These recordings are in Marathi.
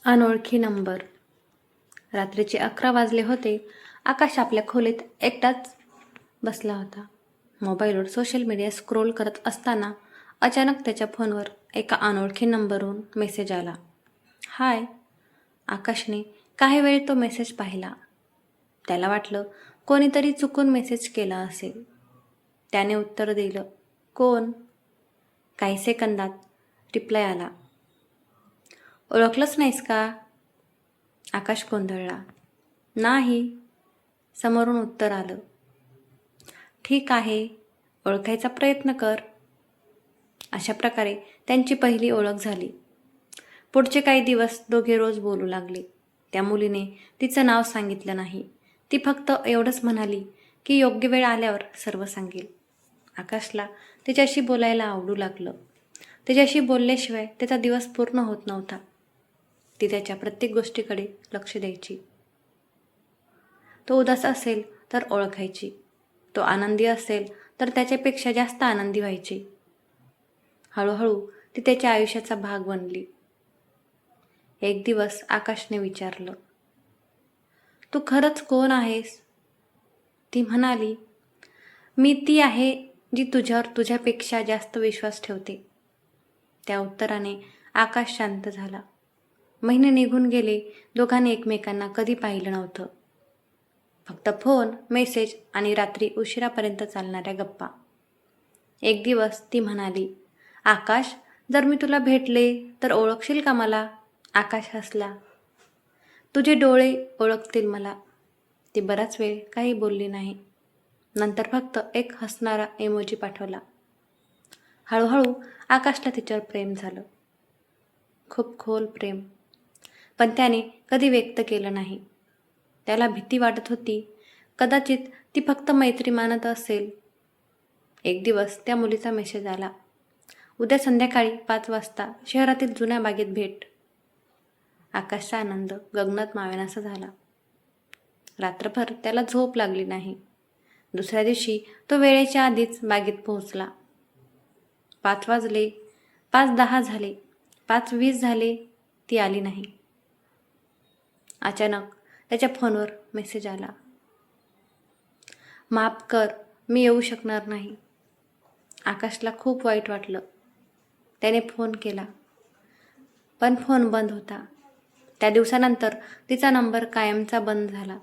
अनोळखी नंबर. रात्रीचे 11 वाजले होते. आकाश आपल्या खोलीत एकटाच बसला होता. मोबाईलवर सोशल मीडिया स्क्रोल करत असताना अचानक त्याच्या फोनवर एका अनोळखी नंबरवरून मेसेज आला. हाय. आकाशने काही वेळ तो मेसेज पाहिला. त्याला वाटलं कोणीतरी चुकून मेसेज केला असेल. त्याने उत्तर दिलं, कोण? काही सेकंदात रिप्लाय आला, ओळखलंच नाहीस का? आकाश गोंधळला. नाही, समोरून उत्तर आलं. ठीक आहे, ओळखायचा प्रयत्न कर. अशा प्रकारे त्यांची पहिली ओळख झाली. पुढचे काही दिवस दोघे रोज बोलू लागले. त्या मुलीने तिचं नाव सांगितलं नाही. ती फक्त एवढंच म्हणाली की योग्य वेळ आल्यावर सर्व सांगेल. आकाशला तिच्याशी बोलायला आवडू लागलं. तिच्याशी बोलल्याशिवाय त्याचा दिवस पूर्ण होत नव्हता. ती त्याच्या प्रत्येक गोष्टीकडे लक्ष द्यायची. तो उदास असेल तर ओळखायची. तो आनंदी असेल तर त्याच्यापेक्षा जास्त आनंदी व्हायची. हळूहळू ती त्याच्या आयुष्याचा भाग बनली. एक दिवस आकाशने विचारलं, तू खरंच कोण आहेस? ती म्हणाली, मी ती आहे जी तुझ्यावर तुझ्यापेक्षा जास्त विश्वास ठेवते. त्या उत्तराने आकाश शांत झाला. महिने निघून गेले. दोघांनी एकमेकांना कधी पाहिलं नव्हतं. फक्त फोन, मेसेज आणि रात्री उशिरापर्यंत चालणाऱ्या गप्पा. एक दिवस ती म्हणाली, आकाश, जर मी तुला भेटले तर ओळखशील का मला? आकाश हसला. तुझे डोळे ओळखतील मला. ती बराच वेळ काही बोलली नाही. नंतर फक्त एक हसणारा इमोजी पाठवला. हळूहळू आकाशला तिच्यावर प्रेम झालं. खूप खोल प्रेम. पण त्याने कधी व्यक्त केलं नाही. त्याला भीती वाटत होती. कदाचित ती फक्त मैत्री मानत असेल. एक दिवस त्या मुलीचा मेसेज आला, उद्या संध्याकाळी 5 वाजता शहरातील जुन्या बागेत भेट. आकाशचा आनंद गगनात मावेनासा झाला. रात्रभर त्याला झोप लागली नाही. दुसऱ्या दिवशी तो वेळेच्या आधीच बागेत पोहोचला. 5 वाजले, 5:10 झाले, 5:20 झाले, ती आली नाही. अचानक त्याच्या फोनवर मेसेज आला, माफ कर, मी येऊ शकणार नाही. आकाशला खूप वाईट वाटलं. त्याने फोन केला, पण फोन बंद होता. त्या दिवसानंतर तिचा नंबर कायमचा बंद झाला.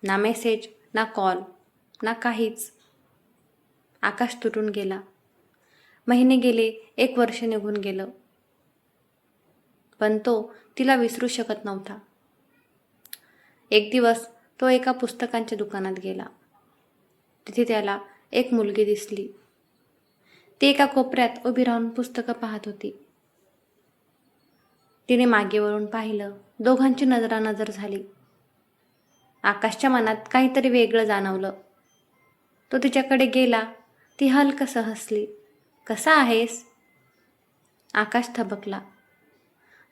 ना मेसेज, ना कॉल, ना काहीच. आकाश तुटून गेला. महिने गेले, 1 वर्ष निघून गेलं. पण तो तिला विसरू शकत नव्हता. एक दिवस तो एका पुस्तकांच्या दुकानात गेला. तिथे त्याला एक मुलगी दिसली. ती एका कोपऱ्यात उभी राहून पुस्तकं पाहत होती. तिने मागे वळून पाहिलं. दोघांची नजरानजर झाली. आकाशच्या मनात काहीतरी वेगळं जाणवलं. तो तिच्याकडे गेला. ती हलकसं हसली. कसा आहेस? आकाश थबकला.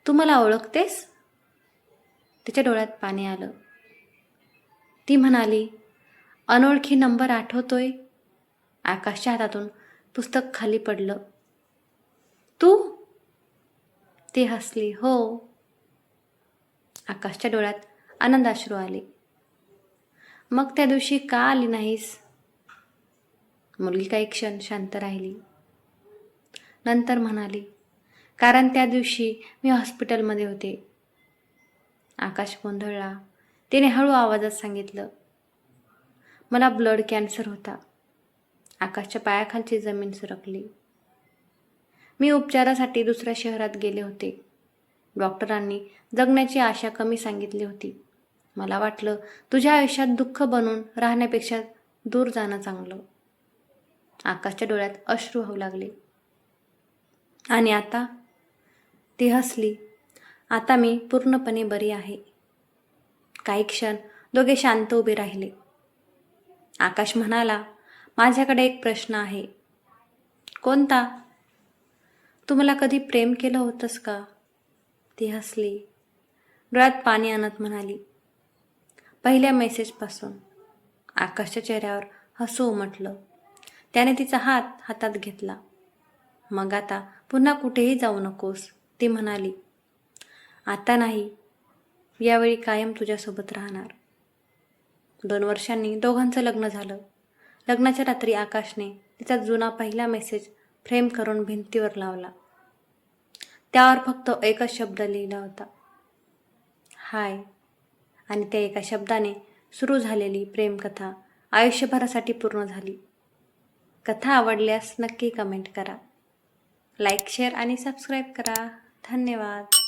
तू मला ओळखतेस? तिच्या डोळ्यात पाणी आलं. ती म्हणाली, अनोळखी नंबर आठवतोय? आकाशच्या हातातून पुस्तक खाली पडलं. तू? ती हसली. हो. आकाशच्या डोळ्यात आनंदाश्रू आले. मग त्या दिवशी का आली नाहीस? मुलगी काही क्षण शांत राहिली. नंतर म्हणाली, कारण त्या दिवशी मी हॉस्पिटलमध्ये होते. आकाश गोंधळला. तिने हळू आवाजात सांगितलं, मला ब्लड कॅन्सर होता. आकाशच्या पायाखालची जमीन सरकली. मी उपचारासाठी दुसऱ्या शहरात गेले होते. डॉक्टरांनी जगण्याची आशा कमी सांगितली होती. मला वाटलं तुझ्या आयुष्यात दुःख बनून राहण्यापेक्षा दूर जाणं चांगलं. आकाशच्या डोळ्यात अश्रू होऊ लागले. आणि आता? ती हसली. आता मी पूर्णपणे बरी आहे. काही क्षण दोघे शांत उभे राहिले. आकाश म्हणाला, माझ्याकडे एक प्रश्न आहे. कोणता? तू मला कधी प्रेम केलं होतंस का? ती हसली. डोळ्यात पाणी आणत म्हणाली, पहिल्या मेसेजपासून. आकाशच्या चेहऱ्यावर हसू उमटलं. त्याने तिचा हात हातात घेतला. मग आता पुन्हा कुठेही जाऊ नकोस, ती म्हणाली. आता नाही, यावेळी कायम तुझ्यासोबत राहणार. 2 वर्षांनी दोघांचं लग्न झालं. लग्नाच्या रात्री आकाशने तिचा जुना पहिला मेसेज फ्रेम करून भिंतीवर लावला. त्यावर फक्त एकच शब्द लिहिला होता, हाय. आणि त्या एका शब्दाने सुरू झालेली प्रेमकथा आयुष्यभरासाठी पूर्ण झाली. कथा आवडल्यास नक्की कमेंट करा, लाईक, शेअर आणि सबस्क्राईब करा. धन्यवाद.